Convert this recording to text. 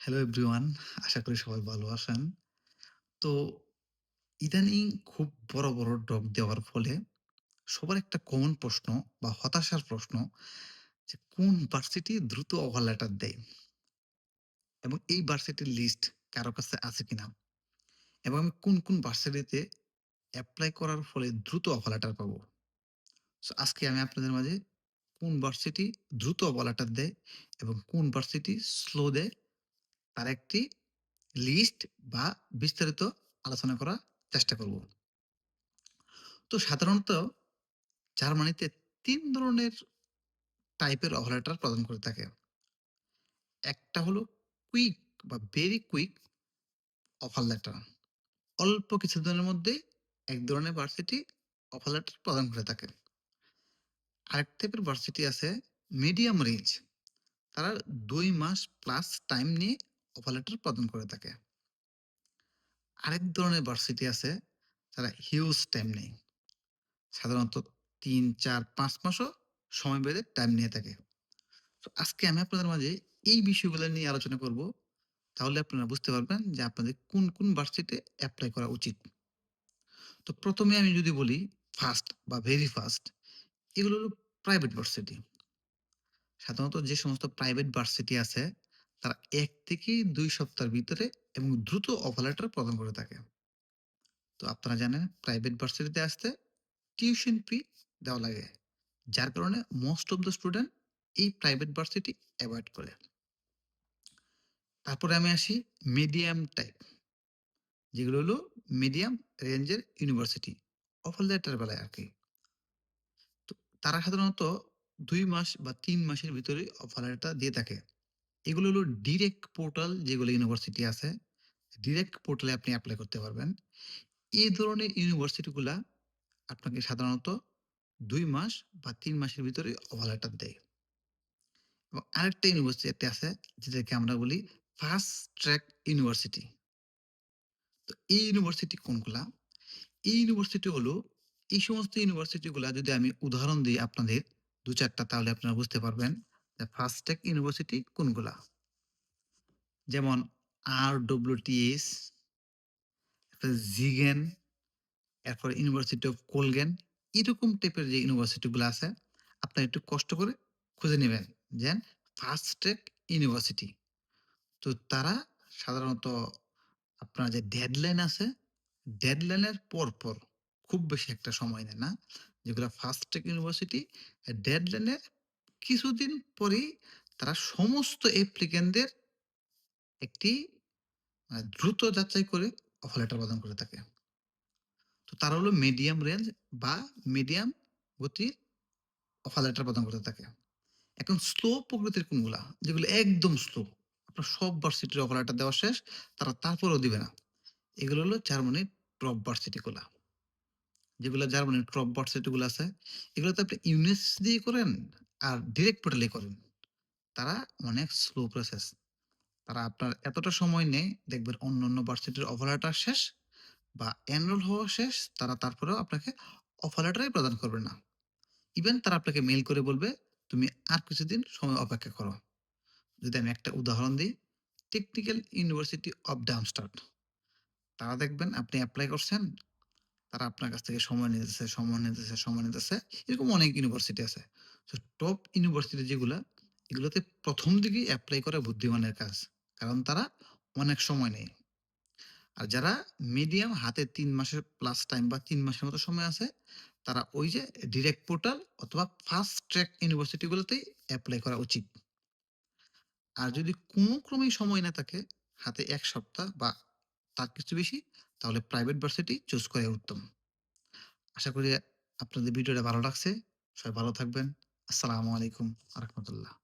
Hello everyone. আশা করি সবাই ভালো আছেন। তো ইদানিং খুব বড় ড্রপ দেওয়ার ফলে সবার একটা কমন প্রশ্ন বা হতাশার প্রশ্ন যে কোন ভার্সিটি দ্রুত অফার লেটার দেয় এবং এই ভার্সিটির লিস্ট কারো কাছে আছে কিনা? এবং আমি কোন ভার্সিটিতে এপ্লাই করার ফলে দ্রুত অফার লেটার পাবো? সো আজকে আমি আপনাদের মাঝে কোন ভার্সিটি দ্রুত অফার লেটার দেয় এবং কোন ভার্সিটি স্লো দেয় তার একটি লিস্ট বা বিস্তারিত আলোচনা করার চেষ্টা করব। তো সাধারণত জার্মানিতে ৩ ধরনের টাইপের অফার লেটার প্রদান করে থাকে। একটা হলো কুইক বা ভেরি কুইক অফার লেটার। অল্প কিছুদিনের মধ্যেই এক ধরনের ভার্সিটি অফার লেটার প্রদান করে থাকে। আরেক টাইপের ভার্সিটি আছে মিডিয়াম রেঞ্জ। তারা ২ মাস প্লাস টাইম নিয়ে অফার লেটার প্রদান করে থাকে। আরেক ধরনের ভার্সিটি আছে তারা হিউজ টাইম নেয়। সাধারণত ৩, ৪, ৫ মাসও সময় বেঁধে টাইম নিয়ে থাকে। তো আজকে আমি আপনাদের মাঝে এই বিষয়গুলো নিয়ে আলোচনা করব। তাহলে আপনারা বুঝতে পারবেন যে আপনাদের কোন ভার্সিটিতে এপ্লাই করা উচিত। তো ১ম এ আমি যদি বলি ফার্স্ট বা ভেরি ফার্স্ট এগুলো হলো প্রাইভেট ভার্সিটি। সাধারণত যে সমস্ত প্রাইভেট ভার্সিটি আছে তারা ১ থেকে ২ সপ্তাহের ভিতরে এবং দ্রুত অফার লেটার প্রদান করে থাকে। তো আপনারা জানেন প্রাইভেট ভার্সিটিতে আসতে টিউশন ফি দেওয়া লাগে। যার কারণে মোস্ট অফ দ্যা স্টুডেন্ট এই প্রাইভেট ভার্সিটি এভয়েড করে। তারপরে আমি আসি মিডিয়াম টাইপ, যেগুলো হলো মিডিয়াম রেঞ্জের ইউনিভার্সিটি। অফার লেটার বেলায় আরকি। তো তারা সাধারণত ২ মাস বা ৩ মাসের ভিতরে অফার লেটার দিয়ে থাকে। এগুলো হলো ডিরেক্ট পোর্টাল যেগুলো ইউনিভার্সিটি আছে, ডিরেক্ট পোর্টালে আপনি এপ্লাই করতে পারবেন। এই ধরনের ইউনিভার্সিটি গুলা আপনাকে সাধারণত ২ মাস বা ৩ মাসের ভিতরে অফার লেটার দেয়। এবং আরেকটা ইউনিভার্সিটি আছে যেটাকে আমরা বলি ফাস্ট ট্র্যাক ইউনিভার্সিটি। তো এই ইউনিভার্সিটি কোনগুলা? এই ইউনিভার্সিটি হলো এই সমস্ত ইউনিভার্সিটি গুলা যদি আমি উদাহরণ দিই আপনাদের ২-৪ টা তাহলে আপনারা বুঝতে পারবেন যে ফাস্ট ট্র্যাক ইউনিভার্সিটি কোনগুলা। যেমন RWTS, তারপরে জিগেন, এরপরে ইউনিভার্সিটি অফ কোলগেন। এরকম টাইপের যে ইউনিভার্সিটি গুলা আছে আপনারা একটু কষ্ট করে খুঁজে নিবেন যে ফাস্ট ট্র্যাক ইউনিভার্সিটি। তো তারা সাধারণত আপনার যে ডেডলাইন আছে, ডেডলাইনের পরপর খুব বেশি একটা সময় নেয় না। যেগুলা ফার্স্ট টেক ইউনিভার্সিটি ডেডলাইনের কিছুদিন পরেই তারা সমস্ত অ্যাপ্লিক্যান্টদের একটি দ্রুত যাচাই করে অফার লেটার প্রদান করে থাকে। তো তারা হলো মিডিয়াম রেঞ্জ বা মিডিয়াম গতির অফার লেটার প্রদান করতে থাকে। এখন স্লো প্রকৃতির কোনগুলা? যেগুলো একদম স্লো। আপনার সব ভার্সিটির অফার লেটার দেওয়া শেষ, তারা তারপরেও দিবে না। এগুলো হলো জার্মানির টপ ভার্সিটি গুলা। যেগুলা জার্মানির টপ ভার্সিটি গুলো আছে, এগুলোতে আপনি ইউনিটস দিয়ে করেন আর ডিরেক্ট পোর্টালে করেন। তারা অনেক স্লো প্রসেস। তারা আপনার এতটা সময় নেয় দেখবেন অন্যান্য ভার্সিটির অফার লেটার শেষ বা এনরোল হওয়া শেষ, তারা তারপরেও আপনাকে অফার লেটারই প্রদান করবে না। ইভেন তারা আপনাকে মেইল করে বলবে, "তুমি আর কিছুদিন সময় অপেক্ষা করো।" যদি আমি একটা উদাহরণ দিই, টেকনিক্যাল ইউনিভার্সিটি অফ ডার্মস্টাড। তারা দেখবেন আপনি এপ্লাই করছেন, তারা আপনার কাছ থেকে সময় নিতেছে। এরকম অনেক ইউনিভার্সিটি আছে। তো টপ ইউনিভার্সিটি যেগুলা, এগুলোতে ১ম দিকেই এপ্লাই করা বুদ্ধিমানের কাজ। কারণ তারা অনেক সময় নেয়। আর যারা মিডিয়াম হাতে ৩ মাসের প্লাস টাইম বা ৩ মাসের মতো সময় আছে, তারা ওই যে ডিরেক্ট পোর্টাল অথবা ফাস্ট ট্র্যাক ইউনিভার্সিটি গুলোতেই এপ্লাই করা উচিত। আর যদি কোনো ক্রমেই সময় না থাকে, হাতে ১ সপ্তাহ বা তার কিছু বেশি, তাহলে প্রাইভেট ভার্সিটি চুজ করাই উত্তম। আশা করি আপনাদের ভিডিওটা ভালো লাগছে। সবাই ভালো থাকবেন। আসসালামু আলাইকুম ওয়া রাহমাতুল্লাহ।